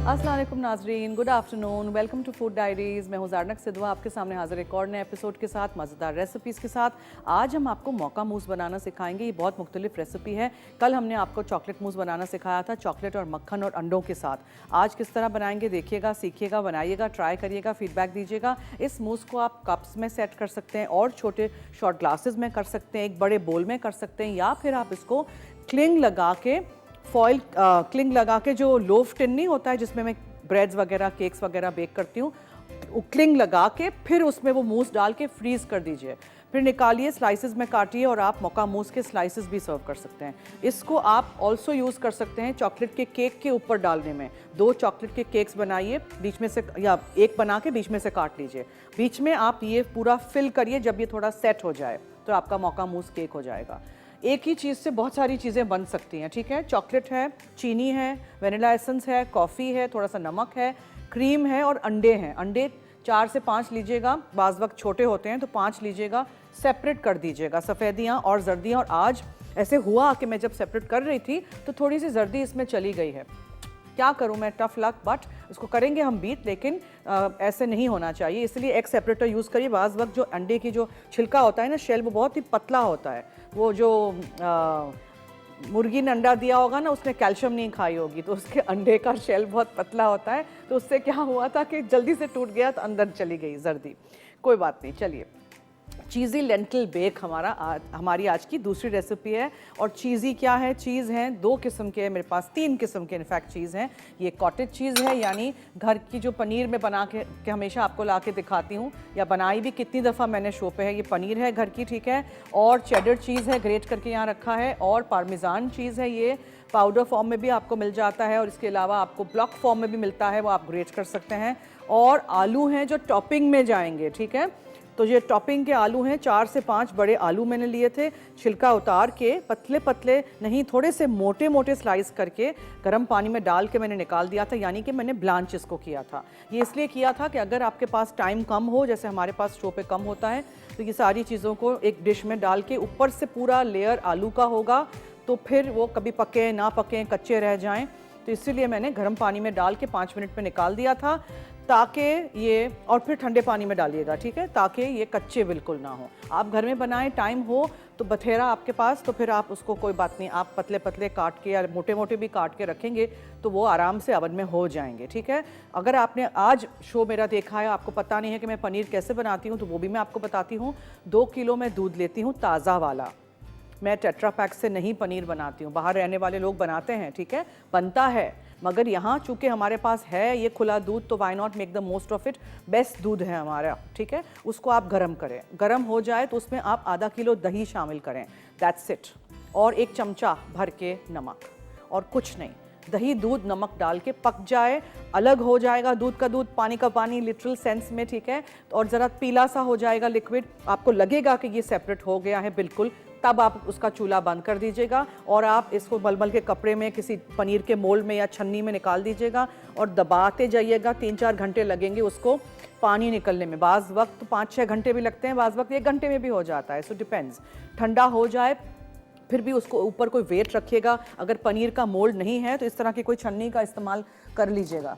अस्सलाम वालेकुम नाजरीन, good afternoon, welcome to food diaries. मैं हूँ ज़ारनक सिद्धवा आपके सामने हाजिर एक और नए एपिसोड के साथ, मज़ेदार रेसिपीज़ के साथ। आज हम आपको मौका मूस बनाना सिखाएंगे। ये बहुत मुख्तलिफ रेसिपी है। कल हमने आपको चॉकलेट मूस बनाना सिखाया था, चॉकलेट और मक्खन और अंडों के साथ। आज किस तरह बनाएंगे देखिएगा, सीखिएगा, बनाइएगा, ट्राई करिएगा, फीडबैक दीजिएगा। इस मूस को आप कप्स में सेट कर सकते हैं और छोटे शॉर्ट ग्लासेस में कर सकते हैं, एक बड़े बोल में कर सकते हैं, या फिर आप इसको क्लिंग लगा के फॉइल क्लिंग लगा के, जो लोफ टिन नहीं होता है जिसमें मैं ब्रेड्स वगैरह केक्स वगैरह बेक करती हूँ, क्लिंग लगा के फिर उसमें वो मूस डाल के फ्रीज़ कर दीजिए। फिर निकालिए, स्लाइसेस में काटिए और आप मौका मूस के स्लाइसेस भी सर्व कर सकते हैं। इसको आप ऑल्सो यूज़ कर सकते हैं चॉकलेट के केक के ऊपर डालने में। 2 चॉकलेट के केक्स बनाइए, बीच में से या एक बना के बीच में से काट लीजिए, बीच में आप ये पूरा फिल करिए। जब ये थोड़ा सेट हो जाए तो आपका मौका मूस केक हो जाएगा। एक ही चीज़ से बहुत सारी चीज़ें बन सकती हैं, ठीक है। चॉकलेट है, चीनी है, वनीला एसेंस है, कॉफ़ी है, थोड़ा सा नमक है, क्रीम है और अंडे हैं। अंडे 4 से 5 लीजिएगा, बाज़ वक्त छोटे होते हैं तो 5 लीजिएगा, सेपरेट कर दीजिएगा सफ़ेदियाँ और जर्दियाँ। और आज ऐसे हुआ कि मैं जब सेपरेट कर रही थी तो थोड़ी सी जर्दी इसमें चली गई है। क्या करूं मैं, टफ लक, बट इसको करेंगे हम बीट, लेकिन ऐसे नहीं होना चाहिए, इसलिए एक सेपरेटर यूज़ करिए। बाज़ वक्त जो अंडे की जो छिलका होता है ना, शेल, वो बहुत ही पतला होता है। वो जो मुर्गी ने अंडा दिया होगा ना, उसने कैल्शियम नहीं खाई होगी, तो उसके अंडे का शेल बहुत पतला होता है, तो उससे क्या हुआ था कि जल्दी से टूट गया तो अंदर चली गई जर्दी। कोई बात नहीं, चलिए। चीज़ी लेंटिल बेक हमारी आज की दूसरी रेसिपी है। और चीज़ी क्या है, चीज़ हैं 2 किस्म के, मेरे पास 3 किस्म के इनफैक्ट चीज़ हैं। ये कॉटेज चीज़ है, यानी घर की जो पनीर में बना के हमेशा आपको ला के दिखाती हूँ, या बनाई भी कितनी दफ़ा मैंने शो पे है। ये पनीर है घर की, ठीक है। और चेडर चीज़ है, ग्रेट करके यहाँ रखा है। और पार्मेज़ान चीज़ है, ये पाउडर फॉर्म में भी आपको मिल जाता है, और इसके अलावा आपको ब्लॉक फॉर्म में भी मिलता है, वो आप ग्रेट कर सकते हैं। और आलू हैं जो टॉपिंग में जाएंगे, ठीक है। तो ये टॉपिंग के आलू हैं, 4 से 5 बड़े आलू मैंने लिए थे, छिलका उतार के पतले पतले नहीं, थोड़े से मोटे मोटे स्लाइस करके गर्म पानी में डाल के मैंने निकाल दिया था, यानी कि मैंने ब्लांच इसको किया था। ये इसलिए किया था कि अगर आपके पास टाइम कम हो, जैसे हमारे पास शो पे कम होता है, तो ये सारी चीज़ों को एक डिश में डाल के ऊपर से पूरा लेयर आलू का होगा, तो फिर वो कभी पके ना पके, कच्चे रह जाएँ, तो इसीलिए मैंने गर्म पानी में डाल के 5 मिनट में निकाल दिया था, ताकि ये, और फिर ठंडे पानी में डालिएगा, ठीक है, ताकि ये कच्चे बिल्कुल ना हो। आप घर में बनाएं, टाइम हो तो बथेरा आपके पास, तो फिर आप उसको, कोई बात नहीं, आप पतले पतले काट के या मोटे मोटे भी काट के रखेंगे तो वो आराम से ओवन में हो जाएंगे, ठीक है। अगर आपने आज शो मेरा देखा है, आपको पता नहीं है कि मैं पनीर कैसे बनाती हूँ, तो वो भी मैं आपको बताती हूँ। 2 किलो मैं दूध लेती हूँ, ताज़ा वाला। मैं टेट्रा पैक से नहीं पनीर बनाती हूँ, बाहर रहने वाले लोग बनाते हैं, ठीक है, बनता है, मगर यहाँ चूँकि हमारे पास है ये खुला दूध, तो why not make the most of it. Best दूध है हमारा, ठीक है। उसको आप गरम करें, गरम हो जाए तो उसमें आप आधा किलो दही शामिल करें, दैट्स इट। और 1 चमचा भर के नमक, और कुछ नहीं। दही, दूध, नमक डाल के पक जाए, अलग हो जाएगा दूध का दूध, पानी का पानी लिटरल सेंस में, ठीक है। और ज़रा पीला सा हो जाएगा लिक्विड, आपको लगेगा कि ये सेपरेट हो गया है बिल्कुल, तब आप उसका चूल्हा बंद कर दीजिएगा और आप इसको मलमल के कपड़े में, किसी पनीर के मोल्ड में या छन्नी में निकाल दीजिएगा और दबाते जाइएगा। 3-4 घंटे लगेंगे उसको पानी निकलने में, बाज़ वक्त 5-6 घंटे भी लगते हैं, बाज़ वक्त 1 घंटे में भी हो जाता है, सो डिपेंड्स। ठंडा हो जाए फिर भी उसको ऊपर कोई वेट रखिएगा। अगर पनीर का मोल्ड नहीं है तो इस तरह की कोई छन्नी का इस्तेमाल कर लीजिएगा,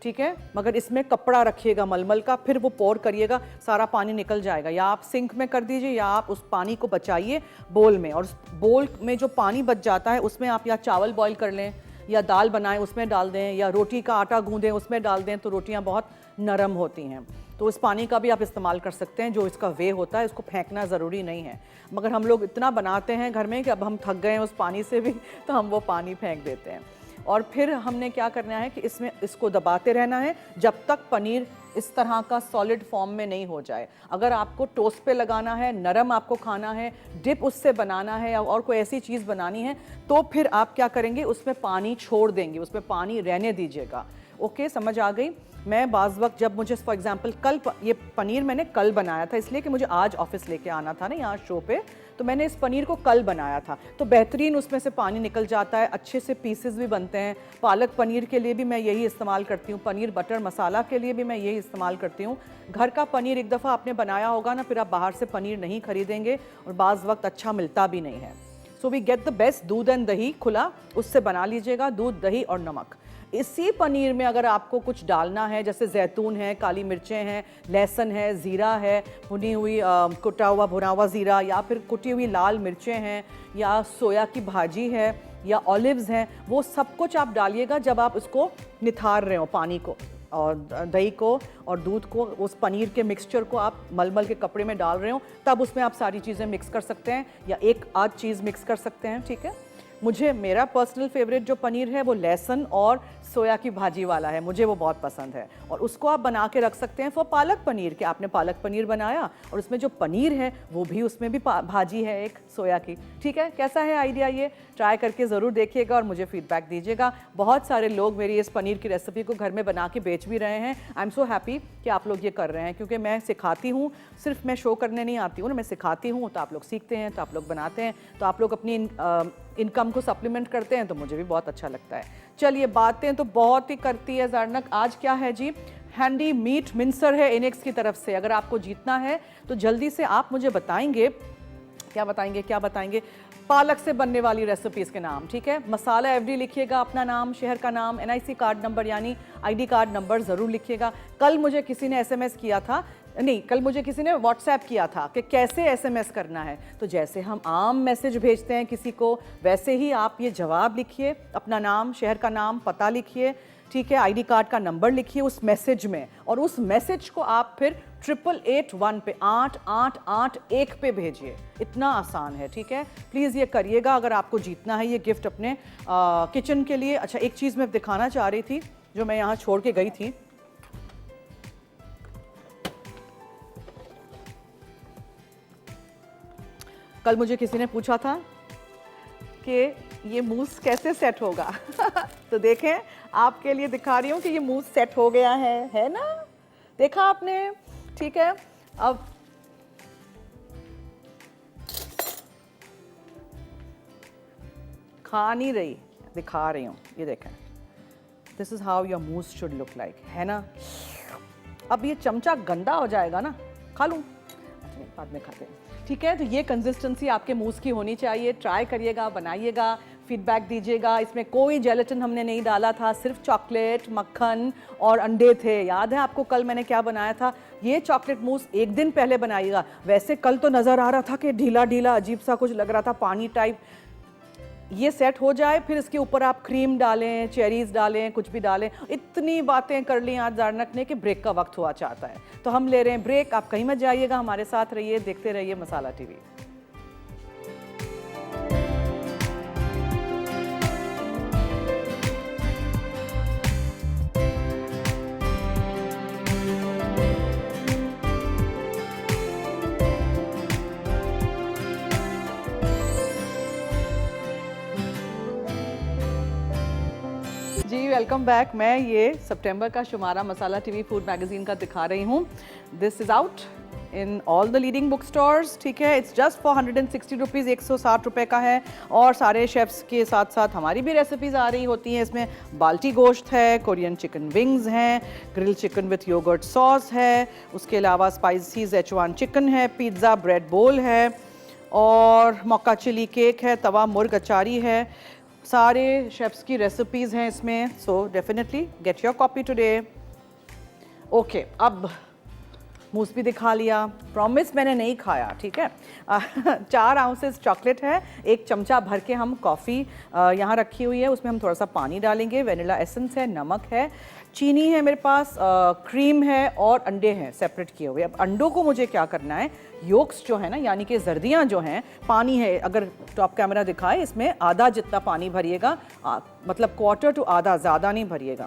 ठीक है, मगर इसमें कपड़ा रखिएगा मलमल का, फिर वो पोर करिएगा, सारा पानी निकल जाएगा। या आप सिंक में कर दीजिए, या आप उस पानी को बचाइए बोल में, और उस बोल में जो पानी बच जाता है उसमें आप या चावल बॉईल कर लें, या दाल बनाएं उसमें डाल दें, या रोटी का आटा गूंदें उसमें डाल दें, तो रोटियां बहुत नरम होती हैं। तो इस पानी का भी आप इस्तेमाल कर सकते हैं, जो इसका वे होता है, इसको फेंकना ज़रूरी नहीं है। मगर हम लोग इतना बनाते हैं घर में कि अब हम थक गए हैं उस पानी से भी, तो हम वो पानी फेंक देते हैं। और फिर हमने क्या करना है कि इसमें इसको दबाते रहना है जब तक पनीर इस तरह का सॉलिड फॉर्म में नहीं हो जाए। अगर आपको टोस्ट पे लगाना है, नरम आपको खाना है, डिप उससे बनाना है, और कोई ऐसी चीज़ बनानी है, तो फिर आप क्या करेंगे, उसमें पानी छोड़ देंगे, उसमें पानी रहने दीजिएगा। ओके, समझ आ गई। मैं बाज़ वक्त जब मुझे, फॉर एग्जांपल कल ये पनीर मैंने कल बनाया था, इसलिए कि मुझे आज ऑफिस लेके आना था ना यहाँ शो पे, तो मैंने इस पनीर को कल बनाया था, तो बेहतरीन उसमें से पानी निकल जाता है, अच्छे से पीसेस भी बनते हैं। पालक पनीर के लिए भी मैं यही इस्तेमाल करती हूँ, पनीर बटर मसाला के लिए भी मैं यही इस्तेमाल करती हूँ। घर का पनीर एक दफ़ा आपने बनाया होगा ना, फिर आप बाहर से पनीर नहीं खरीदेंगे, और बाज़ वक्त अच्छा मिलता भी नहीं है। So we get the best दूध एंड दही खुला, उससे बना लीजिएगा, दूध, दही और नमक। इसी पनीर में अगर आपको कुछ डालना है, जैसे जैतून है, काली मिर्चें हैं, लहसुन है, ज़ीरा है, भुनी हुई कुटा हुआ भुना हुआ ज़ीरा, या फिर कुटी हुई लाल मिर्चें हैं, या सोया की भाजी है, या ऑलिव्स हैं, वो सब कुछ आप डालिएगा जब आप इसको निथार रहे हो, पानी को और दही को और दूध को, उस पनीर के मिक्सचर को आप मलमल के कपड़े में डाल रहे हो, तब उसमें आप सारी चीज़ें मिक्स कर सकते हैं या एक आध चीज़ मिक्स कर सकते हैं, ठीक है। मेरा पर्सनल फेवरेट जो पनीर है वो लहसुन और सोया की भाजी वाला है, मुझे वो बहुत पसंद है। और उसको आप बना के रख सकते हैं फॉर पालक पनीर, कि आपने पालक पनीर बनाया और उसमें जो पनीर है वो भी, उसमें भी भाजी है एक सोया की, ठीक है। कैसा है आइडिया? ये ट्राई करके ज़रूर देखिएगा और मुझे फीडबैक दीजिएगा। बहुत सारे लोग मेरी इस पनीर की रेसिपी को घर में बना के बेच भी रहे हैं। आई एम सो हैप्पी कि आप लोग ये कर रहे हैं, क्योंकि मैं सिखाती हूँ, सिर्फ मैं शो करने नहीं आती हूँ ना, मैं सिखाती हूँ, तो आप लोग सीखते हैं, तो आप लोग बनाते हैं, तो आप लोग अपनी इनकम को सप्लीमेंट करते हैं, तो मुझे भी बहुत अच्छा लगता है। चलिए, बातें तो बहुत ही करती है ज़ारनक। आज क्या है जी? हैंडी मीट मिंसर है इनेक्स की तरफ से। अगर आपको जीतना है तो जल्दी से आप मुझे बताएंगे, क्या बताएंगे? पालक से बनने वाली रेसिपीज़ के नाम, ठीक है। मसाला एवरी लिखिएगा, अपना नाम, शहर का नाम, NIC कार्ड नंबर यानी ID कार्ड नंबर ज़रूर लिखिएगा। कल मुझे किसी ने SMS किया था, नहीं, कल मुझे किसी ने व्हाट्सएप किया था कि कैसे SMS करना है। तो जैसे हम आम मैसेज भेजते हैं किसी को, वैसे ही आप ये जवाब लिखिए, अपना नाम, शहर का नाम, पता लिखिए, ठीक है, ID कार्ड का नंबर लिखिए उस मैसेज में, और उस मैसेज को आप फिर 8881 पे 8881 पे भेजिए। इतना आसान है, ठीक है। प्लीज़ ये करिएगा अगर आपको जीतना है ये गिफ्ट अपने किचन के लिए। अच्छा, एक चीज़ मैं दिखाना चाह रही थी जो मैं यहाँ छोड़ के गई थी। कल मुझे किसी ने पूछा था कि ये मूस कैसे सेट होगा तो देखें, आपके लिए दिखा रही हूँ कि ये मूस सेट हो गया है ना? देखा आपने? ठीक है। अब खा नहीं रही, दिखा रही हूँ, ये देखें, this is how your mousse should look like, है ना? अब ये चमचा गंदा हो जाएगा ना, खा लूँ? अच्छा, बाद में खाते हैं, ठीक है। तो ये कंसिस्टेंसी आपके मूस की होनी चाहिए। ट्राई करिएगा, बनाइएगा, फीडबैक दीजिएगा। इसमें कोई जेलेटिन हमने नहीं डाला था, सिर्फ चॉकलेट, मक्खन और अंडे थे। याद है आपको कल मैंने क्या बनाया था? ये चॉकलेट मूस एक दिन पहले बनाइएगा। वैसे कल तो नज़र आ रहा था कि ढीला ढीला अजीब सा कुछ लग रहा था, पानी टाइप। ये सेट हो जाए, फिर इसके ऊपर आप क्रीम डालें, चेरीज़ डालें, कुछ भी डालें। इतनी बातें कर ली आज ज़ारनक ने कि ब्रेक का वक्त हुआ चाहता है, तो हम ले रहे हैं ब्रेक। आप कहीं मत जाइएगा, हमारे साथ रहिए, देखते रहिए मसाला TV। जी, वेलकम बैक। मैं ये सितंबर का शुमारा मसाला TV फूड मैगजीन का दिखा रही हूँ। This is out in all the leading book stores, ठीक है। इट्स जस्ट फॉर 160 रुपीज़, 160 रुपये का है। और सारे शेफ्स के साथ साथ हमारी भी रेसिपीज़ आ रही होती हैं इसमें। बाल्टी गोश्त है, कोरियन चिकन विंग्स हैं, grill chicken with yogurt sauce है, उसके अलावा स्पाइसी सेचुआन चिकन है, पिज़्ज़ा ब्रेड बोल है, और मक्का चिली केक है, तवा मुर्ग अचारी है। सारे शेफ्स की रेसिपीज़ हैं इसमें, so definitely get your copy today. Okay, अब मूस भी दिखा लिया, प्रॉमिस मैंने नहीं खाया, ठीक है। 4 आउंसेस चॉकलेट है, 1 चमचा भर के हम कॉफ़ी यहाँ रखी हुई है, उसमें हम थोड़ा सा पानी डालेंगे, वेनिला एसेंस है, नमक है, चीनी है मेरे पास, क्रीम है और अंडे हैं सेपरेट किए हुए। अब अंडों को मुझे क्या करना है, योक्स जो है ना, यानी कि जर्दियाँ जो हैं, पानी है, अगर टॉप कैमरा दिखाए, इसमें आधा जितना पानी भरिएगा, मतलब क्वार्टर टू आधा, ज़्यादा नहीं भरिएगा।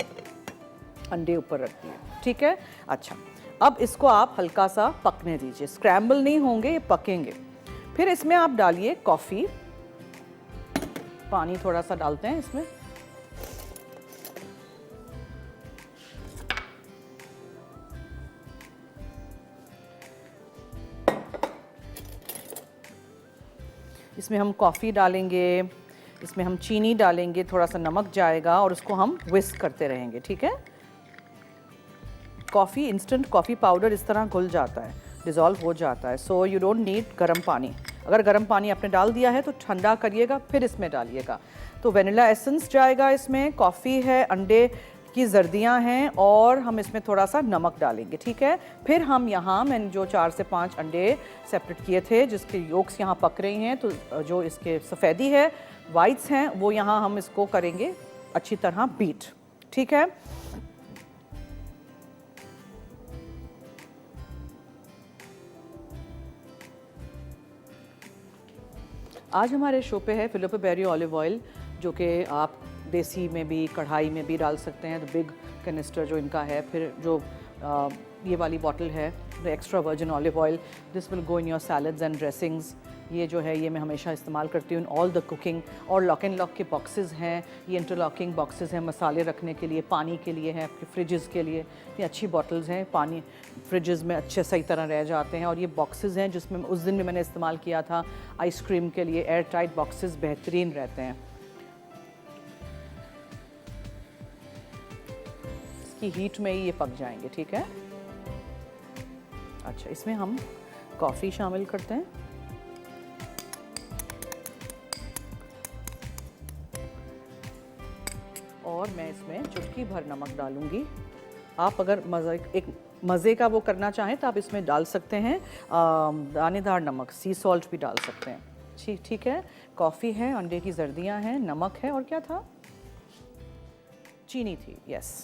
अंडे ऊपर रखिए, ठीक है। अच्छा, अब इसको आप हल्का सा पकने दीजिए, स्क्रैम्बल नहीं होंगे, ये पकेंगे। फिर इसमें आप डालिए कॉफ़ी, पानी थोड़ा सा डालते हैं इसमें, इसमें हम कॉफ़ी डालेंगे, इसमें हम चीनी डालेंगे, थोड़ा सा नमक जाएगा और उसको हम विस्क करते रहेंगे, ठीक है। कॉफ़ी, इंस्टेंट कॉफ़ी पाउडर इस तरह घुल जाता है, डिज़ोल्व हो जाता है, सो यू डोंट नीड गर्म पानी। अगर गर्म पानी आपने डाल दिया है तो ठंडा करिएगा, फिर इसमें डालिएगा। तो वेनिला एसेंस जाएगा इसमें, कॉफ़ी है, अंडे की जर्दियाँ हैं और हम इसमें थोड़ा सा नमक डालेंगे, ठीक है। फिर हम यहाँ मैंने जो 4 से 5 अंडे सेपरेट किए थे जिसके योक्स यहाँ पक रही हैं, तो जो इसके सफ़ेदी है, वाइट्स हैं, वो यहाँ हम इसको करेंगे अच्छी तरह बीट, ठीक है। आज हमारे शो पे है फिलिपो बेरी ऑलिव ऑयल, जो कि आप देसी में भी कढ़ाई में भी डाल सकते हैं। तो बिग कैनिस्टर जो इनका है, फिर जो ये वाली बॉटल है the extra virgin olive oil, this will go in your salads and dressings. ये जो है ये मैं हमेशा इस्तेमाल करती हूँ ऑल द कुकिंग। और लॉक एंड लॉक के बॉक्सेस हैं, ये इंटरलॉकिंग बॉक्सेस हैं मसाले रखने के लिए, पानी के लिए हैं, आपके फ्रिजेस के लिए। ये अच्छी बॉटल्स हैं, पानी फ्रिजेस में अच्छे सही तरह रह जाते हैं। और ये बॉक्सेस हैं जिसमें उस दिन भी मैंने इस्तेमाल किया था आइसक्रीम के लिए, एयर टाइट बॉक्सेस बेहतरीन रहते हैं। इसकी हीट में ही ये पक जाएंगे, ठीक है। अच्छा, इसमें हम कॉफ़ी शामिल करते हैं। और मैं इसमें चुटकी भर नमक डालूंगी। आप अगर मज़े का वो करना चाहें तो आप इसमें डाल सकते हैं दानेदार नमक, सी सॉल्ट भी डाल सकते हैं, ठीक है। कॉफ़ी है, अंडे की जर्दियाँ हैं, नमक है और क्या था, चीनी थी, यस।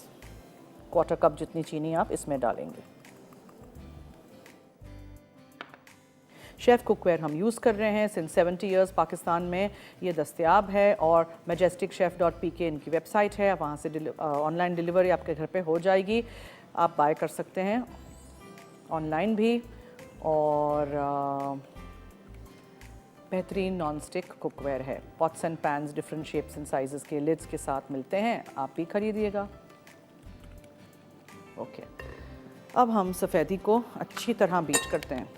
1/4 कप जितनी चीनी आप इसमें डालेंगे। शेफ़ कुकवेयर हम यूज़ कर रहे हैं सिंस 70 इयर्स, पाकिस्तान में ये दस्तयाब है। और majesticchef.pk इनकी वेबसाइट है, वहाँ से ऑनलाइन डिलीवरी आपके घर पे हो जाएगी, आप बाय कर सकते हैं ऑनलाइन भी। और बेहतरीन नॉन स्टिक कुकवेयर है, pots and pans different shapes and sizes के लिड्स के साथ मिलते हैं, आप भी खरीदिएगा। ओके, अब हम सफ़ेदी को अच्छी तरह बीट करते हैं।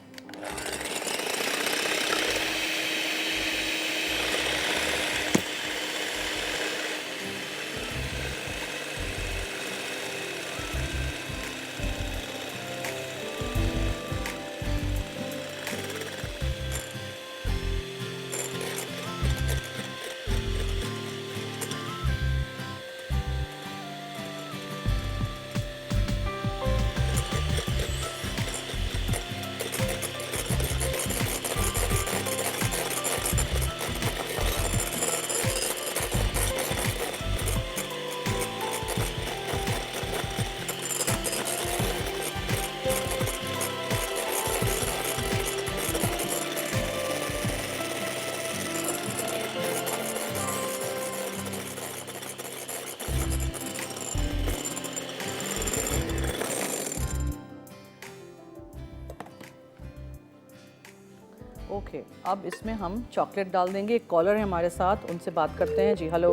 ओके, अब इसमें हम चॉकलेट डाल देंगे। एक कॉलर है हमारे साथ, उनसे बात करते हैं। जी हेलो।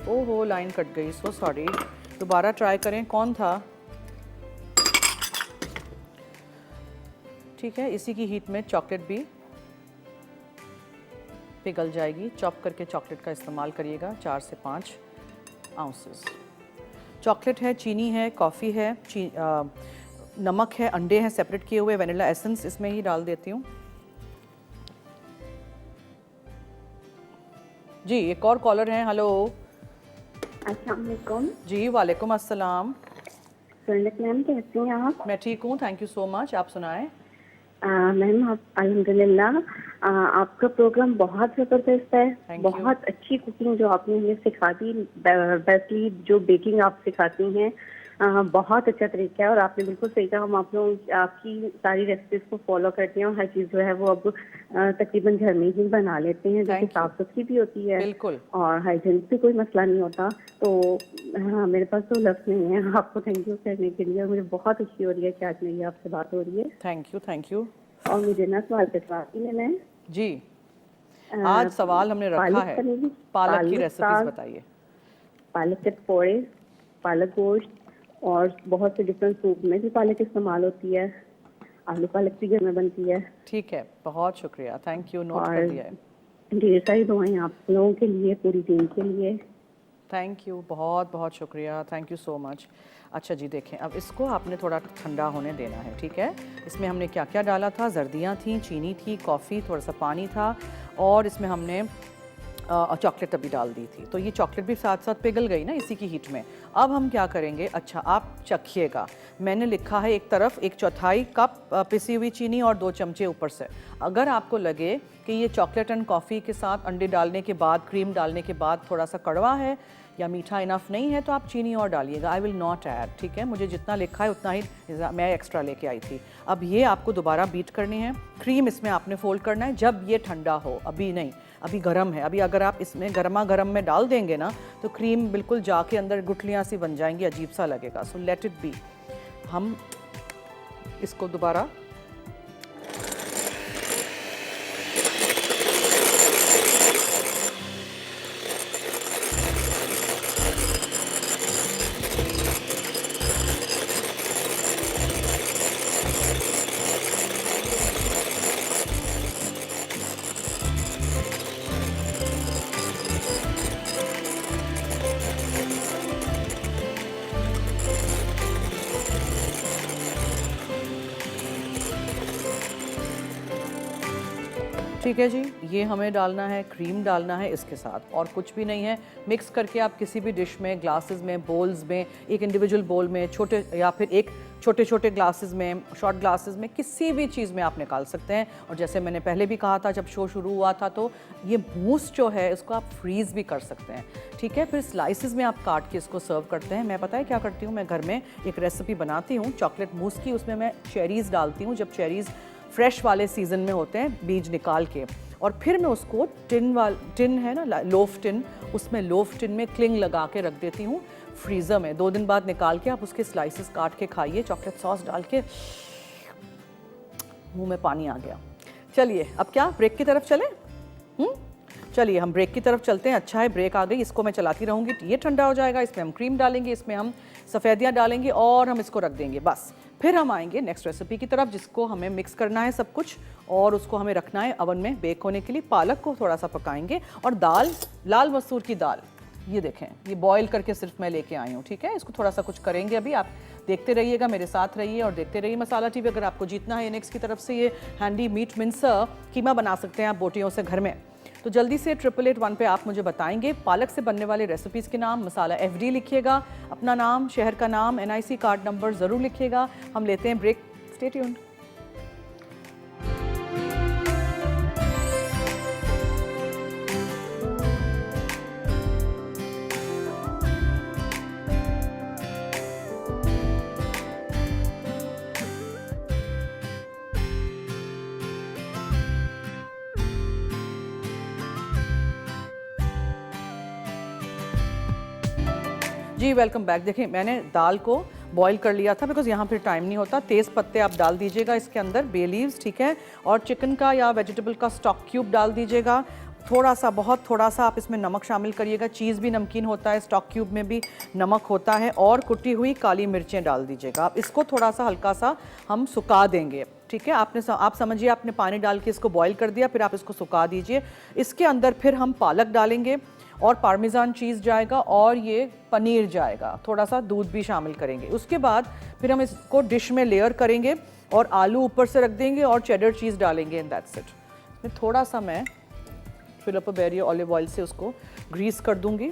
ओहो, लाइन कट गई, सो सॉरी, दोबारा ट्राई करें। कौन था? ठीक है, इसी की हीट में चॉकलेट भी पिघल जाएगी। चॉप करके चॉकलेट का इस्तेमाल करिएगा, 4 से 5 आउंसेस। चॉकलेट है, चीनी है, कॉफ़ी है, नमक है, अंडे हैं सेपरेट किए हुए, वनीला एसेंस इसमें ही डाल देती हूँ। जी, एक और कॉलर हैं। हेलो। अस्सलाम वालेकुम। जी वालेकुम अस्सलाम। सुनत मैम, कैसी हैं आप? मैं ठीक हूँ, थैंक यू सो मच। आप सुनाएं। मैम आप अल्हम्दुलिल्लाह, आपका प्रोग्राम बहुत ज़बरदस्त है। बहुत अच्छी कुकिंग जो आपने हमें सिखा दी, बेसिकली जो बेकिंग आप सिखाती हैं, बहुत अच्छा तरीका है। और आपने बिल्कुल सही कहा, हम आप लोग आपकी सारी रेसिपीज को फॉलो करते हैं और हर चीज़ जो है वो अब तकरीबन घर में ही बना लेते हैं, जो कि साफ सुथरी भी होती है और हाइजीनिक भी कोई मसला नहीं होता। तो हाँ, मेरे पास तो लफ्ज़ नहीं है आपको थैंक यू कहने के लिए। मुझे बहुत खुशी हो रही है कि आज मेरी आपसे बात हो रही है। Thank you. और मुझे ना सवाल पे सवाल ही लेना है जी। आज सवाल हमने रखा है, पालक की रेसिपीज बताइए। पालक के पकौड़े, पालक गोश्त, और बहुत से डिफरेंट सूप में भी पालक इस्तेमाल होती है, आलू पालक भी घर में बनती है। ठीक है, बहुत शुक्रिया, थैंक यू, नोट कर लिया है। ढेर सारी दुआएं आप लोगों के लिए, पूरी टीम के लिए। थैंक यू, बहुत बहुत शुक्रिया, थैंक यू सो मच। अच्छा जी देखें, अब इसको आपने थोड़ा ठंडा होने देना है, ठीक है। इसमें हमने क्या क्या डाला था, जर्दियाँ थी, चीनी थी, कॉफ़ी, थोड़ा सा पानी था और इसमें हमने चॉकलेट अभी डाल दी थी। तो ये चॉकलेट भी साथ साथ पिघल गई ना इसी की हीट में। अब हम क्या करेंगे, अच्छा आप चखिएगा, मैंने लिखा है एक तरफ 1/4 कप पिसी हुई चीनी और 2 चमचे ऊपर से। अगर आपको लगे कि ये चॉकलेट एंड कॉफ़ी के साथ अंडे डालने के बाद, क्रीम डालने के बाद थोड़ा सा कड़वा है या मीठा इनफ नहीं है, तो आप चीनी और डालिएगा। आई विल नॉट ऐड, ठीक है। मुझे जितना लिखा है उतना ही मैं एक्स्ट्रा लेके आई थी। अब ये आपको दोबारा बीट करनी है। क्रीम इसमें आपने फोल्ड करना है जब ये ठंडा हो, अभी नहीं, अभी गर्म है। अभी अगर आप इसमें गर्मा गर्म में डाल देंगे ना तो क्रीम बिल्कुल जाके अंदर गुठलियाँ सी बन जाएंगी, अजीब सा लगेगा। So let it be. हम इसको दोबारा ठीक है जी, ये हमें डालना है, क्रीम डालना है इसके साथ, और कुछ भी नहीं है। मिक्स करके आप किसी भी डिश में, ग्लासेस में, बोल्स में, एक इंडिविजुअल बोल में, छोटे या फिर एक छोटे छोटे ग्लासेस में, शॉर्ट ग्लासेस में, किसी भी चीज़ में आप निकाल सकते हैं। और जैसे मैंने पहले भी कहा था जब शो शुरू हुआ था, तो ये मूस जो है इसको आप फ्रीज़ भी कर सकते हैं, ठीक है। फिर स्लाइसिस में आप काट के इसको सर्व करते हैं। मैं पता है क्या करती हूँ, मैं घर में एक रेसिपी बनाती हूँ चॉकलेट मूस की, उसमें मैं चेरीज़ डालती हूँ, जब चेरीज़ फ्रेश वाले सीज़न में होते हैं, बीज निकाल के, और फिर मैं उसको टिन है ना, लोफ टिन, उसमें लोफ टिन में क्लिंग लगा के रख देती हूँ फ्रीज़र में। 2 दिन बाद निकाल के आप उसके स्लाइसेस काट के खाइए, चॉकलेट सॉस डाल के, मुंह में पानी आ गया। चलिए अब क्या ब्रेक की तरफ चलें? चलिए हम ब्रेक की तरफ चलते हैं। अच्छा है ब्रेक आ गई, इसको मैं चलाती रहूँगी, ये ठंडा हो जाएगा। इसमें हम क्रीम डालेंगे, इसमें हम सफ़ेदियाँ डालेंगे और हम इसको रख देंगे बस। फिर हम आएंगे नेक्स्ट रेसिपी की तरफ, जिसको हमें मिक्स करना है सब कुछ, और उसको हमें रखना है अवन में बेक होने के लिए। पालक को थोड़ा सा पकाएंगे, और दाल, लाल मसूर की दाल, ये देखें, ये बॉईल करके सिर्फ मैं लेके आई हूँ, ठीक है। इसको थोड़ा सा कुछ करेंगे अभी, आप देखते रहिएगा, मेरे साथ रहिए और देखते रहिए मसाला टीवी। अगर आपको जीतना है इनेक्स की तरफ से ये हैंडी मीट मिन्सर कीमा बना सकते हैं आप बोटियों से घर में, तो जल्दी से 8881 पे आप मुझे बताएंगे पालक से बनने वाले रेसिपीज़ के नाम। मसाला FD लिखिएगा, अपना नाम, शहर का नाम, NIC कार्ड नंबर ज़रूर लिखिएगा। हम लेते हैं ब्रेक, स्टे ट्यून्ड। जी वेलकम बैक। देखिए मैंने दाल को बॉईल कर लिया था, बिकॉज यहाँ फिर टाइम नहीं होता। तेज़ पत्ते आप डाल दीजिएगा इसके अंदर, बे लीव्स, ठीक है। और चिकन का या वेजिटेबल का स्टॉक क्यूब डाल दीजिएगा। थोड़ा सा, बहुत थोड़ा सा आप इसमें नमक शामिल करिएगा। चीज़ भी नमकीन होता है, स्टॉक क्यूब में भी नमक होता है। और कुटी हुई काली मिर्चें डाल दीजिएगा। आप इसको थोड़ा सा हल्का सा हम सुखा देंगे, ठीक है। आप समझिए आपने पानी डाल के इसको बॉईल कर दिया, फिर आप इसको सुखा दीजिए। इसके अंदर फिर हम पालक डालेंगे और पार्मेजान चीज़ जाएगा और ये पनीर जाएगा, थोड़ा सा दूध भी शामिल करेंगे। उसके बाद फिर हम इसको डिश में लेयर करेंगे और आलू ऊपर से रख देंगे और चेडर चीज़ डालेंगे, एंड दैट्स इट। फिर थोड़ा सा मैं फिलिप बेरी ऑलिव ऑयल से उसको ग्रीस कर दूंगी।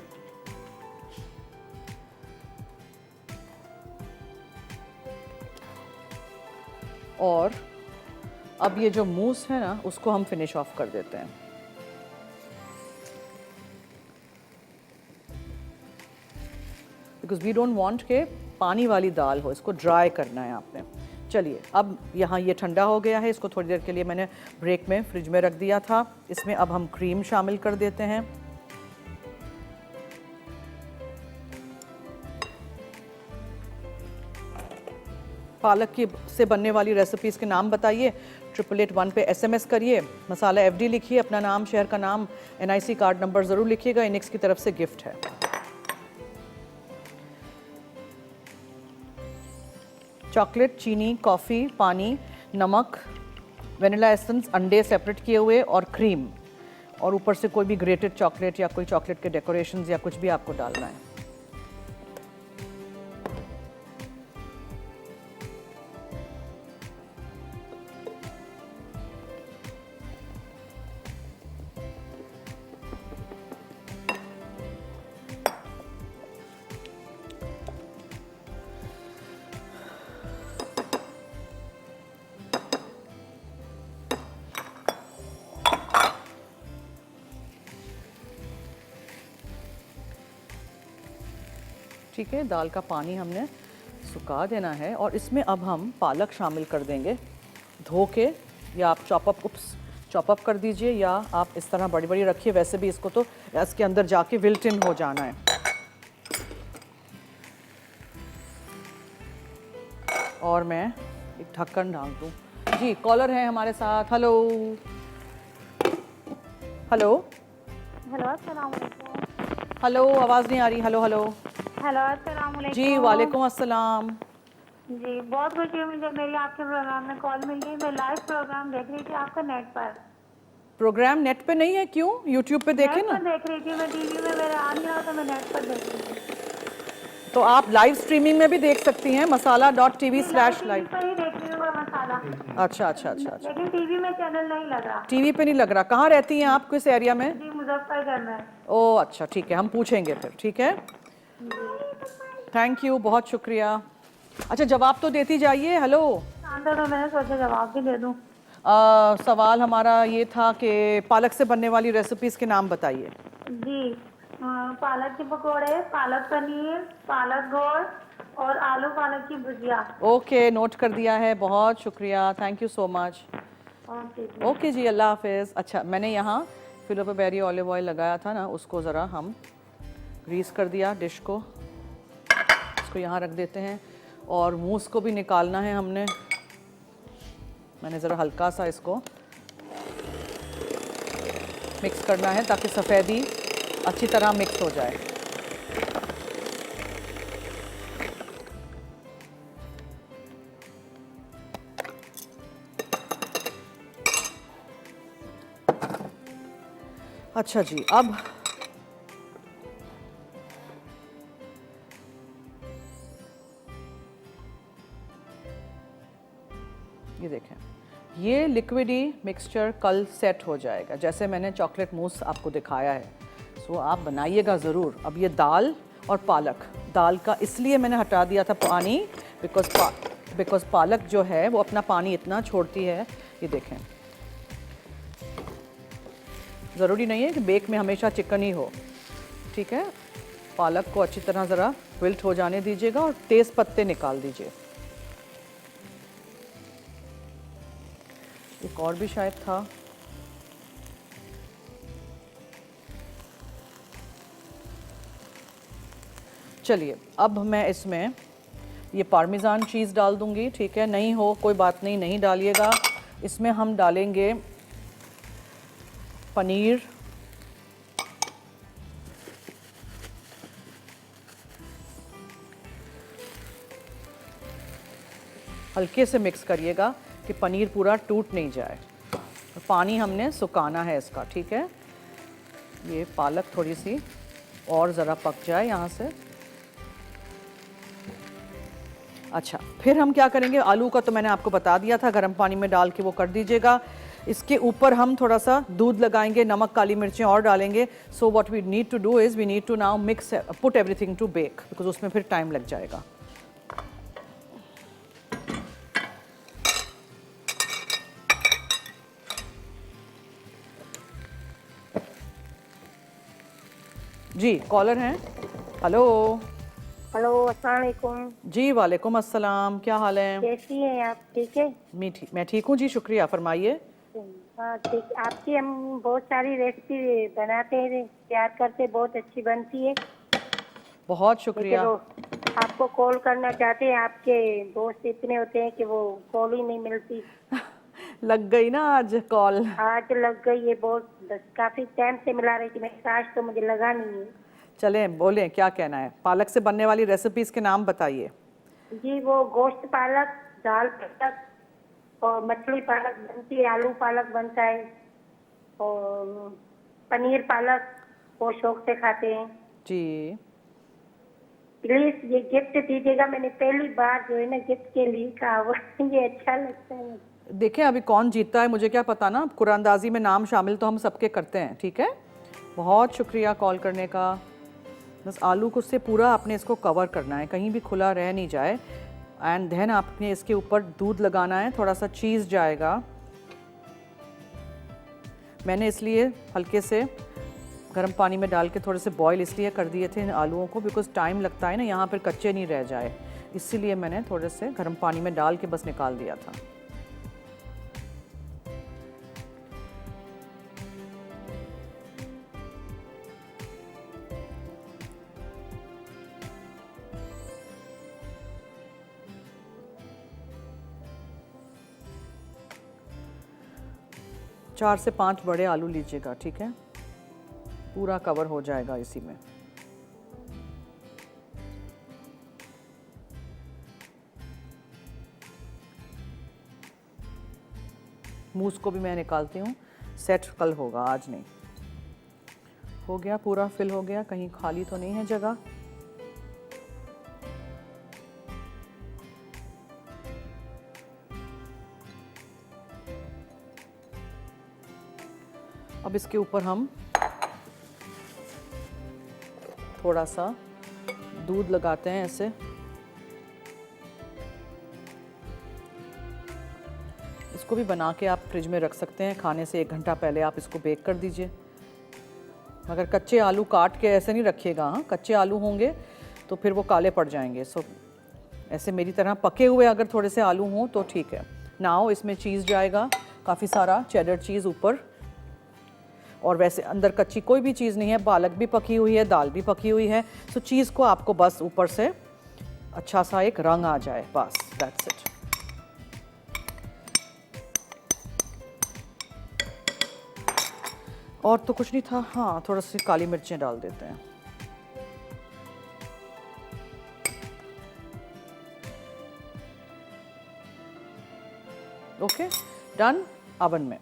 और अब ये जो मूस है ना, उसको हम फिनिश ऑफ कर देते हैं। बिकॉज वी डोंट वांट के पानी वाली दाल हो, इसको ड्राई करना है आपने। चलिए अब यहाँ ये ठंडा हो गया है, इसको थोड़ी देर के लिए मैंने ब्रेक में फ्रिज में रख दिया था। इसमें अब हम क्रीम शामिल कर देते हैं। पालक की से बनने वाली रेसिपीज़ के नाम बताइए, 8881 पे SMS करिए, मसाला FD लिखिए, अपना नाम, शहर का नाम, NIC कार्ड नंबर ज़रूर लिखिएगा, इनेक्स की तरफ से गिफ्ट है। चॉकलेट, चीनी, कॉफ़ी, पानी, नमक, वेनिला एसेंस, अंडे सेपरेट किए हुए और क्रीम, और ऊपर से कोई भी ग्रेटेड चॉकलेट या कोई चॉकलेट के डेकोरेशंस या कुछ भी आपको डालना है। ठीक है, दाल का पानी हमने सुखा देना है और इसमें अब हम पालक शामिल कर देंगे धो के, या आप चॉप अप कर दीजिए, या आप इस तरह बड़ी बड़ी रखिए। वैसे भी इसको तो इसके अंदर जाके विल्ट इन हो जाना है। और मैं एक ढक्कन ढाँक दूँ। जी, कॉलर है हमारे साथ। हेलो हेलो हेलो अस्सलाम वालेकुम। हेलो, आवाज़ नहीं आ रही। Hello hello. हेलो अस्सलाम वालेकुम। जी वालेकुम अस्सलाम। जी, बहुत खुशी हुई मुझे मेरी आपके प्रोग्राम में कॉल मिल गई। मैं लाइव प्रोग्राम देख रही थी आपका नेट पर। प्रोग्राम नेट पे नहीं है? क्यों? यूट्यूब पे देखें नेट ना। पर देख रही थी मैं, टीवी में मेरा आ नहीं रहा तो मैं नेट पर देख रही थी। तो आप लाइव स्ट्रीमिंग में भी देख सकती हैं, जी, लाइव टीवी masala.tv/live। पर ही देख रही हूँ मैं मसाला। अच्छा अच्छा अच्छा अच्छा। लेकिन टीवी में चैनल नहीं लगा। टीवी पे नहीं लग रहा। कहाँ रहती हैं आप, किस एरिया में? जी, मुजफ्फरगढ़ में। ओ अच्छा, ठीक है, हम पूछेंगे फिर। ठीक है, थैंक यू, बहुत शुक्रिया। अच्छा, जवाब तो देती जाइए। हेलो। आंसर तो मैंने सोचा जवाब भी दे दूँ। सवाल हमारा ये था कि पालक से बनने वाली रेसिपीज़ के नाम बताइए। जी, पालक के पकौड़े, पालक पनीर, पालक गोल और आलू पालक की भुजिया। ओके, नोट कर दिया है, बहुत शुक्रिया, thank you so much. Okay जी। ओके जी, अल्लाह हाफिज़। अच्छा, मैंने यहाँ फिलो पे बेरी ऑलिव ऑयल लगाया था ना, उसको ज़रा हम ग्रीस कर दिया डिश को। इसको यहाँ रख देते हैं और मूस को भी निकालना है हमने। मैंने ज़रा हल्का सा इसको मिक्स करना है ताकि सफ़ेदी अच्छी तरह मिक्स हो जाए। अच्छा जी, अब ये देखें, ये लिक्विडी मिक्सचर कल सेट हो जाएगा, जैसे मैंने चॉकलेट मूस आपको दिखाया है। सो आप बनाइएगा ज़रूर। अब ये दाल और पालक, दाल का इसलिए मैंने हटा दिया था पानी, बिकॉज पालक जो है वो अपना पानी इतना छोड़ती है। ये देखें, ज़रूरी नहीं है कि बेक में हमेशा चिकन ही हो। ठीक है, पालक को अच्छी तरह ज़रा विल्ट हो जाने दीजिएगा और तेज़ पत्ते निकाल दीजिए। एक और भी शायद था। चलिए, अब मैं इसमें ये पार्मेज़ान चीज़ डाल दूंगी। ठीक है, नहीं हो कोई बात नहीं, नहीं डालिएगा। इसमें हम डालेंगे पनीर, हल्के से मिक्स करिएगा कि पनीर पूरा टूट नहीं जाए। पानी हमने सुखाना है इसका। ठीक है, ये पालक थोड़ी सी और ज़रा पक जाए यहाँ से। अच्छा, फिर हम क्या करेंगे, आलू का तो मैंने आपको बता दिया था, गर्म पानी में डाल के वो कर दीजिएगा। इसके ऊपर हम थोड़ा सा दूध लगाएंगे, नमक, काली मिर्चें और डालेंगे। So what we need to do is we need to now mix, put everything to bake, because उसमें फिर टाइम लग जाएगा। जी, कॉलर हैं। हेलो। हेलो, अस्सलाम वालेकुम। जी वालेकुम अस्सलाम, क्या हाल है? कैसी हैं आप? ठीक है। मैं ठीक हूँ जी, शुक्रिया, फरमाइए। हाँ ठीक। आपकी हम बहुत सारी रेसिपी बनाते हैं, तैयार करते, बहुत अच्छी बनती है। बहुत लेकिन शुक्रिया। वो आपको कॉल करना चाहते हैं, आपके दोस्त इतने होते हैं कि वो कॉल ही नहीं मिलती। लग गई ना आज कॉल। आज लग गई है, बहुत काफी टाइम से मिला रही थी मैं, आज तो मुझे लगा नहीं है। चलें, बोलें क्या कहना है। पालक से बनने वाली रेसिपीज़ के नाम बताइए। जी, वो गोश्त पालक, दाल पालक और मछली पालक बनती है, आलू पालक बनता है और पनीर पालक वो शौक से खाते हैं। जी, प्लीज ये गिफ्ट दीजिएगा, मैंने पहली बार जो है ना गिफ्ट के लिए कहा, वो ये अच्छा लगता है। देखिए अभी कौन जीतता है मुझे क्या पता ना, कुरानदाजी में नाम शामिल तो हम सबके करते हैं, ठीक है। बहुत शुक्रिया कॉल करने का। बस आलू को से पूरा आपने इसको कवर करना है, कहीं भी खुला रह नहीं जाए। एंड देन आपने इसके ऊपर दूध लगाना है, थोड़ा सा चीज़ जाएगा। मैंने इसलिए हल्के से गर्म पानी में डाल के थोड़े से बॉईल इसलिए कर दिए थे इन आलूओं को, बिकॉज टाइम लगता है ना यहाँ पर कच्चे नहीं रह जाए, इसीलिए मैंने थोड़े से गर्म पानी में डाल के बस निकाल दिया था। चार से 5 बड़े आलू लीजिएगा, ठीक है, पूरा कवर हो जाएगा इसी में। मूस को भी मैं निकालती हूँ, सेट कल होगा, आज नहीं। हो गया, पूरा फिल हो गया, कहीं खाली तो नहीं है जगह। अब इसके ऊपर हम थोड़ा सा दूध लगाते हैं ऐसे। इसको भी बना के आप फ्रिज में रख सकते हैं, खाने से 1 घंटा पहले आप इसको बेक कर दीजिए। मगर कच्चे आलू काट के ऐसे नहीं रखिएगा, हाँ, कच्चे आलू होंगे तो फिर वो काले पड़ जाएंगे। सो ऐसे मेरी तरह पके हुए अगर थोड़े से आलू हों तो ठीक है। नाउ इसमें चीज़ जाएगा, काफ़ी सारा चेडर चीज़ ऊपर, और वैसे अंदर कच्ची कोई भी चीज़ नहीं है, पालक भी पकी हुई है, दाल भी पकी हुई है। सो चीज़ को आपको बस ऊपर से अच्छा सा एक रंग आ जाए, बस दैट्स इट। और तो कुछ नहीं था, हाँ, थोड़ा सी काली मिर्चें डाल देते हैं। Okay, done. ओवन में।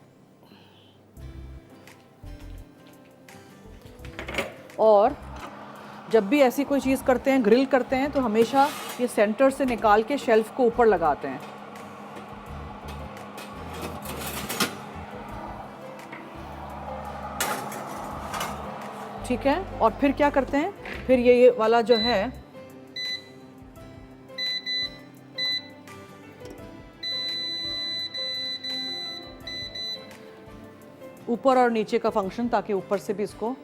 और जब भी ऐसी कोई चीज़ करते हैं, ग्रिल करते हैं, तो हमेशा ये सेंटर से निकाल के शेल्फ को ऊपर लगाते हैं। ठीक है, और फिर क्या करते हैं, फिर ये वाला जो है ऊपर और नीचे का फंक्शन, ताकि ऊपर से भी इसको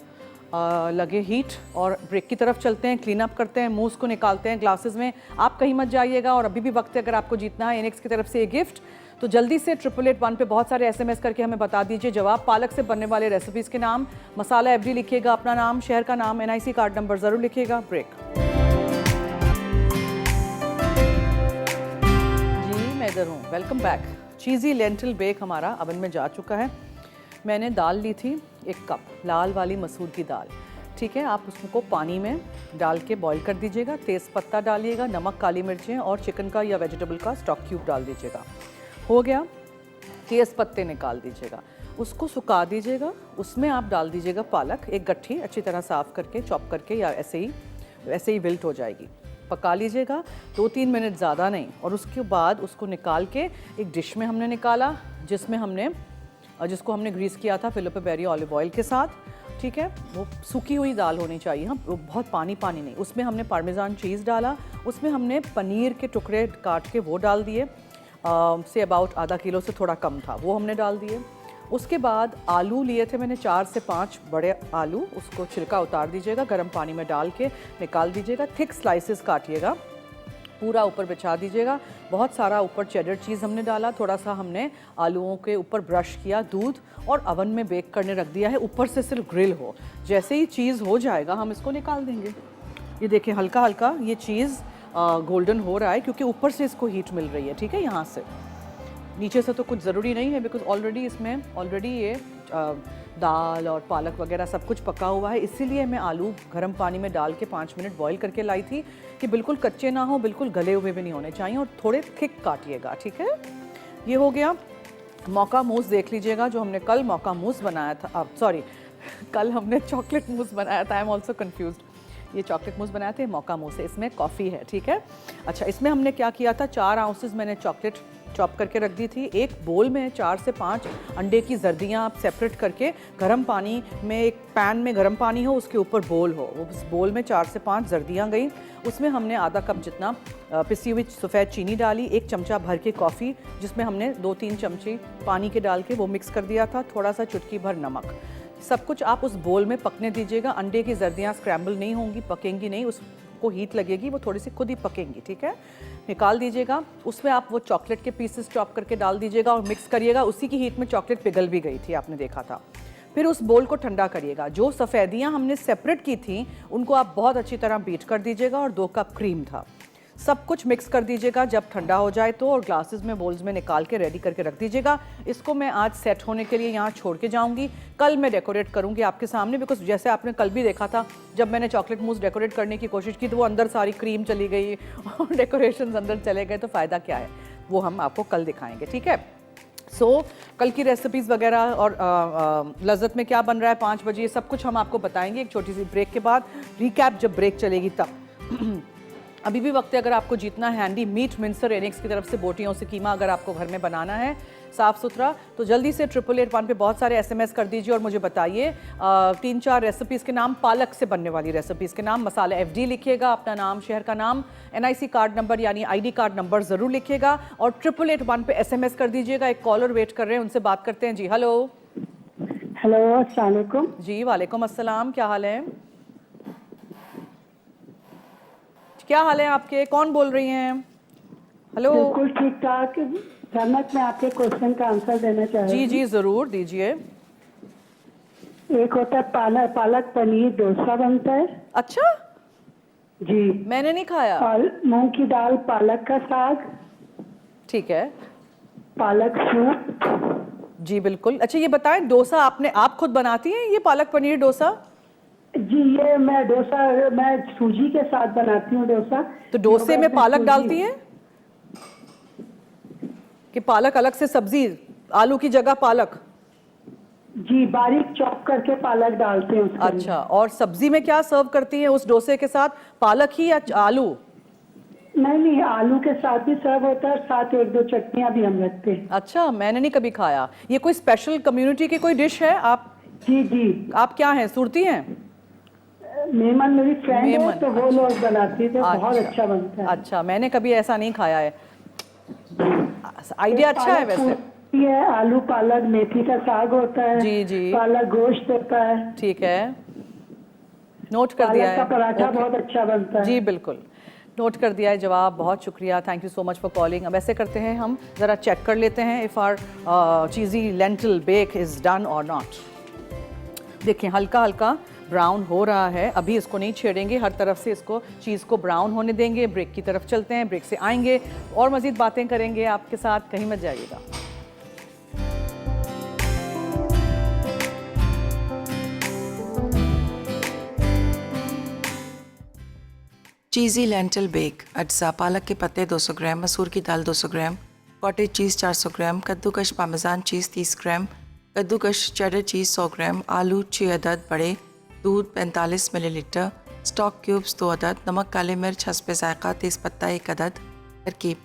लगे हीट। और ब्रेक की तरफ चलते हैं, क्लीन अप करते हैं, मूस को निकालते हैं ग्लासेस में। आप कहीं मत जाइएगा, और अभी भी वक्त है अगर आपको जीतना है एनेक्स की तरफ से ये गिफ्ट, तो जल्दी से 888 पे बहुत सारे SMS करके हमें बता दीजिए जवाब। पालक से बनने वाले रेसिपीज़ के नाम, मसाला FD लिखिएगा, अपना नाम, शहर का नाम, NIC कार्ड नंबर ज़रूर लिखिएगा। ब्रेक। जी मैं इधर हूँ, वेलकम बैक। चीज़ी लेंटिल बेक हमारा अवन में जा चुका है। मैंने दाल ली थी 1 कप, लाल वाली मसूर की दाल, ठीक है। आप उसको पानी में डाल के बॉईल कर दीजिएगा, तेज़ पत्ता डालिएगा, नमक, काली मिर्चें और चिकन का या वेजिटेबल का स्टॉक क्यूब डाल दीजिएगा। हो गया, तेज़ पत्ते निकाल दीजिएगा, उसको सुखा दीजिएगा। उसमें आप डाल दीजिएगा पालक, एक गट्ठी अच्छी तरह साफ़ करके, चॉप करके, या ऐसे ही विल्ट हो जाएगी। पका लीजिएगा 2-3 मिनट, ज़्यादा नहीं। और उसके बाद उसको निकाल के एक डिश में हमने निकाला, जिसको हमने ग्रीस किया था फिलिप बेरी ऑलिव ऑयल के साथ, ठीक है। वो सूखी हुई दाल होनी चाहिए, हाँ, वो बहुत पानी नहीं। उसमें हमने पार्मेज़ान चीज़ डाला, उसमें हमने पनीर के टुकड़े काट के वो डाल दिए, से अबाउट आधा किलो से थोड़ा कम था, वो हमने डाल दिए। उसके बाद आलू लिए थे मैंने 4 से 5 बड़े आलू, उसको छिलका उतार दीजिएगा, गर्म पानी में डाल के निकाल दीजिएगा। थिक स्लाइसेस काटिएगा, पूरा ऊपर बिछा दीजिएगा। बहुत सारा ऊपर चेडर चीज़ हमने डाला, थोड़ा सा हमने आलूओं के ऊपर ब्रश किया दूध, और अवन में बेक करने रख दिया है, ऊपर से सिर्फ ग्रिल हो। जैसे ही चीज़ हो जाएगा हम इसको निकाल देंगे। ये देखिए हल्का हल्का ये चीज़ गोल्डन हो रहा है, क्योंकि ऊपर से इसको हीट मिल रही है, ठीक है। यहाँ से नीचे से तो कुछ ज़रूरी नहीं है, बिकॉज ऑलरेडी ये दाल और पालक वगैरह सब कुछ पका हुआ है। इसीलिए मैं आलू गर्म पानी में डाल के 5 मिनट बॉईल करके लाई थी, कि बिल्कुल कच्चे ना हो, बिल्कुल गले हुए भी नहीं होने चाहिए, और थोड़े थिक काटिएगा, ठीक है। ये हो गया। मौका मूस देख लीजिएगा, जो हमने कल मौका मूस बनाया था, सॉरी कल हमने चॉकलेट मूस बनाया था, आई एम ऑल्सो कन्फ्यूज्ड। ये चॉकलेट मूस बनाए थे मौका मूस से, इसमें कॉफ़ी है, ठीक है। अच्छा, इसमें हमने क्या किया था, 4 आउंसेस मैंने चॉकलेट चॉप करके रख दी थी। एक बोल में 4 से 5 अंडे की जर्दियाँ आप सेपरेट करके गर्म पानी में, एक पैन में गर्म पानी हो, उसके ऊपर बोल हो, उस बोल में 4 से 5 जर्दियाँ गई। उसमें हमने आधा कप जितना पिसी हुई सफ़ेद चीनी डाली, 1 चमचा भर के कॉफ़ी, जिसमें हमने 2-3 चमचे पानी के डाल के वो मिक्स कर दिया था, थोड़ा सा चुटकी भर नमक। सब कुछ आप उस बोल में पकने दीजिएगा। अंडे की जर्दियाँ स्क्रैम्बल नहीं होंगी, पकेंगी नहीं, उसको हीट लगेगी, वो थोड़ी सी खुद ही पकेंगी, ठीक है। निकाल दीजिएगा। उसमें आप वो चॉकलेट के पीसेस चॉप करके डाल दीजिएगा और मिक्स करिएगा। उसी की हीट में चॉकलेट पिघल भी गई थी, आपने देखा था। फिर उस बोल को ठंडा करिएगा। जो सफ़ेदियाँ हमने सेपरेट की थी उनको आप बहुत अच्छी तरह बीट कर दीजिएगा, और 2 कप क्रीम था। सब कुछ मिक्स कर दीजिएगा। जब ठंडा हो जाए तो और ग्लासेस में, बोल्स में निकाल के रेडी करके रख दीजिएगा। इसको मैं आज सेट होने के लिए यहाँ छोड़ के जाऊँगी। कल मैं डेकोरेट करूँगी आपके सामने, बिकॉज जैसे आपने कल भी देखा था, जब मैंने चॉकलेट मूस डेकोरेट करने की कोशिश की तो वो अंदर सारी क्रीम चली गई और डेकोरेशन अंदर चले गए, तो फ़ायदा क्या है, वो हम आपको कल दिखाएँगे, ठीक है। कल की रेसिपीज़ वगैरह और लज़्ज़त में क्या बन रहा है 5 बजे, ये सब कुछ हम आपको बताएंगे एक छोटी सी ब्रेक के बाद। रिकैप जब ब्रेक चलेगी तब। अभी भी वक्त है, अगर आपको जीतना है हैंडी मीट मिंसर एनिक्स की तरफ से बोटियों से कीमा, अगर आपको घर में बनाना है साफ़ सुथरा, तो जल्दी से 8881 पे बहुत सारे SMS कर दीजिए और मुझे बताइए 3-4 रेसिपीज़ के नाम, पालक से बनने वाली रेसिपीज़ के नाम। मसाला FD लिखिएगा, अपना नाम, शहर का नाम, NIC कार्ड नंबर यानी ID कार्ड नंबर ज़रूर लिखिएगा, और 8881 पे SMS कर दीजिएगा। एक कॉलर वेट कर रहे हैं, उनसे बात करते हैं जी। हेलो। हेलो, अस्सलाम वालेकुम। जी वालेकुम अस्सलाम, क्या हाल है? क्या हाल है आपके? कौन बोल रही हैं? हेलो। बिल्कुल ठीक ठाक। जन्नत, मैं आपके क्वेश्चन का आंसर देना चाह रही हूँ। जी ज़रूर दीजिए। एक होता है पालक पनीर डोसा बनता है। अच्छा जी, मैंने नहीं खाया। और मूंग की दाल पालक का साग, ठीक है, पालक सूप। जी बिल्कुल। अच्छा ये बताएं, डोसा आप खुद बनाती हैं ये पालक पनीर डोसा? जी, ये मैं सूजी के साथ बनाती हूँ डोसा। तो डोसे में पालक डालती हैं कि पालक अलग से सब्जी, आलू की जगह पालक? जी, बारीक चॉप करके पालक डालते हैं उसके अंदर। अच्छा, और सब्जी में क्या सर्व करती हैं उस डोसे के साथ, पालक ही या आलू? नहीं, आलू के साथ भी सर्व होता है, साथ 1-2 चटनियाँ भी हम रखते हैं। अच्छा, मैंने नहीं कभी खाया। ये कोई स्पेशल कम्युनिटी की कोई डिश है? आप जी आप क्या हैं, सुरती हैं? मेमन मेरी फ्रेंड है, तो वो लोग बनाती है, तो बहुत अच्छा, अच्छा बनता है। अच्छा, मैंने कभी ऐसा नहीं खाया है। आइडिया अच्छा है वैसे। है आलू पालक मेथी का साग होता है। जी पालक गोश्त होता है। ठीक है, नोट कर दिया है। पालक का पराठा बहुत अच्छा बनता है। जी बिल्कुल, नोट कर दिया है जवाब। बहुत शुक्रिया, thank you so much for calling. अब ऐसे करते हैं, हम ज़रा चेक कर लेते हैं if our cheesy lentil bake is done और नॉट। देखिए हल्का हल्का ब्राउन हो रहा है, अभी इसको नहीं छेड़ेंगे, हर तरफ से इसको चीज़ को ब्राउन होने देंगे। ब्रेक की तरफ चलते हैं, ब्रेक से आएंगे और मज़ीद बातें करेंगे आपके साथ, कहीं मत जाइएगा। चीज़ी लेंटिल बेक। अज्जा: पालक के पत्ते 200 ग्राम, मसूर की दाल 200 ग्राम, कॉटेज चीज़ 400 ग्राम, कद्दूकश पामेजान चीज़ 30 ग्राम, कद्दूकश चेडर चीज़ 100 ग्राम, आलू 6 अदद बड़े, दूध 45 मिलीलीटर, स्टॉक क्यूब्स 2 अदद, नमक, काली मिर्च हस्बे ज़ायक़ा, तेज़पत्ता 1 अदद। तरकीब: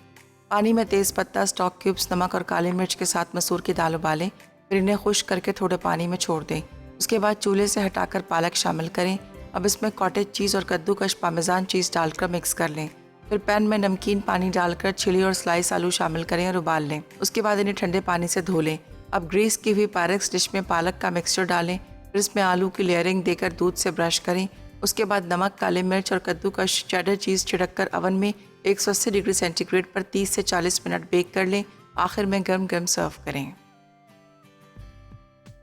पानी में तेज़पत्ता, स्टॉक क्यूब्स, नमक और काली मिर्च के साथ मसूर की दाल उबालें, फिर इन्हें खुश्क करके थोड़े पानी में छोड़ दें। उसके बाद चूल्हे से हटाकर पालक शामिल करें। अब इसमें कॉटेज चीज़ और कद्दूकश पामेजान चीज़ डालकर मिक्स कर लें। फिर पैन में नमकीन पानी डालकर छिली और स्लाइस आलू शामिल करें और उबाल लें। उसके बाद इन्हें ठंडे पानी से धो लें। अब ग्रीस की हुई पायरेक्स डिश में पालक का मिक्सचर डालें, फिर इसमें आलू की लेयरिंग देकर दूध से ब्रश करें। उसके बाद नमक, काले मिर्च और कद्दूकश चेडर चीज़ छिड़क कर अवन में 180 डिग्री सेंटीग्रेड पर 30 से 40 मिनट बेक कर लें। आखिर में गर्म गर्म सर्व करें।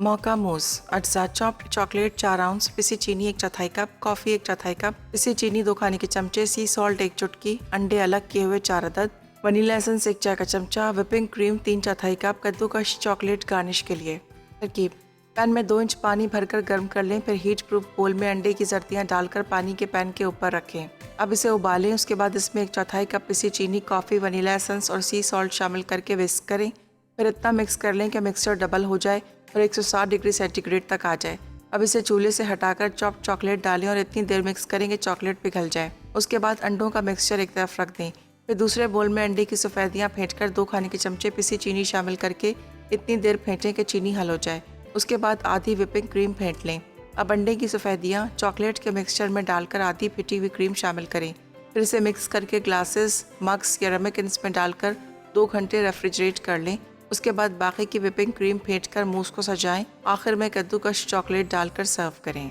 मौका मूस। अज्जा: चॉप्ड चॉकलेट 4 आउंस, पिसी चीनी 1/4 कप, कॉफ़ी 1/4 कप, पिसी चीनी 2 खाने के चमचे, सी सॉल्ट 1 चुटकी, अंडे अलग किए हुए 4 अदद, वनीला एसेंस 1 चाय का चमचा, व्हिपिंग क्रीम 3/4 कप, कद्दूकश चॉकलेट गार्निश के लिए। तरकीब: पैन में 2 इंच पानी भरकर गर्म कर लें, फिर हीट प्रूफ बोल में अंडे की जर्दियाँ डालकर पानी के पैन के ऊपर रखें। अब इसे उबालें। उसके बाद इसमें 1/4 कप पिसी चीनी, कॉफ़ी, वनीला एसेंस और सी सॉल्ट शामिल करके विस्क करें। फिर इतना मिक्स कर लें कि मिक्सचर डबल हो जाए और 160 डिग्री सेंटीग्रेड तक आ जाए। अब इसे चूल्हे से हटाकर चॉप्ड चॉकलेट डालें और इतनी देर मिक्स करें कि चॉकलेट पिघल जाए। उसके बाद अंडों का मिक्सचर एक तरफ रख दें। फिर दूसरे बोल में अंडे की सफ़ेदियाँ फेंटकर 2 खाने के चमचे पिसी चीनी शामिल करके इतनी देर फेंटें कि चीनी हल हो जाए। उसके बाद आधी विपिंग क्रीम फेंट लें। अब अंडे की सफ़ेदियाँ चॉकलेट के मिक्सचर में डालकर आधी फिटी हुई क्रीम शामिल करें। फिर इसे मिक्स करके ग्लासेस, मग्स या रेमिकेंस में डालकर 2 घंटे रेफ्रिजरेट कर लें। उसके बाद बाकी की विपिंग क्रीम फेंटकर मूस को सजाएं। आखिर में कद्दूकश चॉकलेट डालकर सर्व करें।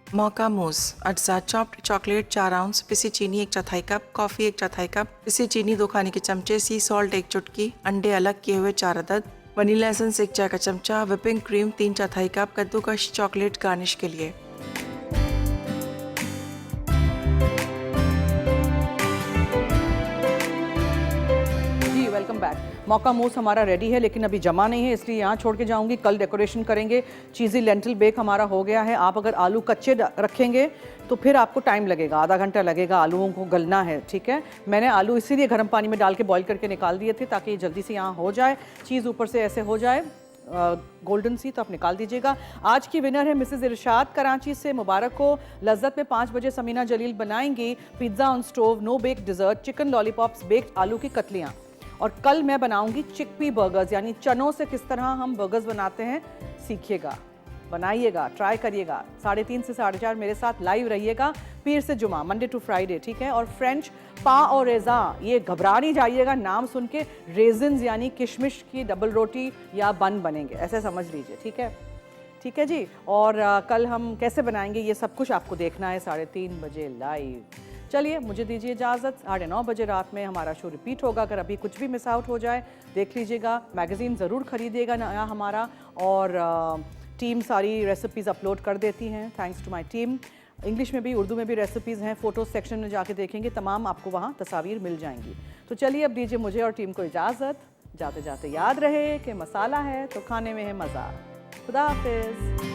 मौका मूस अज्जा चॉप्ड चॉकलेट 4 आउंस, पिसी चीनी 1/4 कप, कॉफ़ी 1/4 कप, पिसी चीनी 2 खाने के चमचे, सी सॉल्ट 1 चुटकी, अंडे अलग किए हुए 4 अदद, वनीला एसेंस 1 चाय का चमचा, विपिंग क्रीम 3/4 कप, कद्दूकश चॉकलेट गार्निश के लिए। जी वेलकम बैक। मौका मूस हमारा रेडी है लेकिन अभी जमा नहीं है, इसलिए यहाँ छोड़ के जाऊंगी। कल डेकोरेशन करेंगे। चीज़ी लेंटिल बेक हमारा हो गया है। आप अगर आलू कच्चे रखेंगे तो फिर आपको टाइम लगेगा, आधा घंटा लगेगा, आलूओं को गलना है, ठीक है। मैंने आलू इसीलिए गर्म पानी में डाल के बॉईल करके निकाल दिए थे ताकि जल्दी से यहाँ हो जाए, चीज़ ऊपर से ऐसे हो जाए गोल्डन सी, तो आप निकाल दीजिएगा। आज की विनर है मिसेज इरशाद कराची से, मुबारक हो। लज्जत में 5 बजे समीना जलील बनाएंगी pizza on stove, no bake dessert, chicken lollipops, baked आलू की कतलियाँ। और कल मैं बनाऊंगी चिकपी बर्गर्स, यानी चनों से किस तरह हम बर्गर्स बनाते हैं सीखिएगा, बनाइएगा, ट्राई करिएगा। 3:30 से 4:30 मेरे साथ लाइव रहिएगा, पीर से जुमा, मंडे टू फ्राइडे, ठीक है। और फ्रेंच पा और रेज़ा, ये घबरा नहीं जाइएगा नाम सुन के, रेजिन्स यानी किशमिश की डबल रोटी या बन बनेंगे, ऐसे समझ लीजिए, ठीक है। ठीक है जी। और कल हम कैसे बनाएंगे ये सब कुछ आपको देखना है 3:30 बजे लाइव। चलिए मुझे दीजिए इजाज़त। 9:30 बजे रात में हमारा शो रिपीट होगा। अगर अभी कुछ भी मिस आउट हो जाए देख लीजिएगा। मैगज़ीन ज़रूर ख़रीदिएगा नया हमारा, और टीम सारी रेसिपीज़ अपलोड कर देती हैं, thanks to my team. English में भी उर्दू में भी रेसिपीज़ हैं, फ़ोटो सेक्शन में जाके देखेंगे, तमाम आपको वहाँ तस्वीर मिल जाएंगी। तो चलिए अब दीजिए मुझे और टीम को इजाज़त। जाते जाते याद रहे कि मसाला है तो खाने में है मज़ा। खुदा हाफिज़।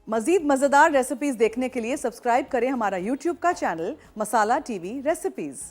मज़ीद मज़ेदार रेसिपीज़ देखने के लिए सब्सक्राइब करें हमारा YouTube का चैनल मसाला टीवी रेसिपीज़।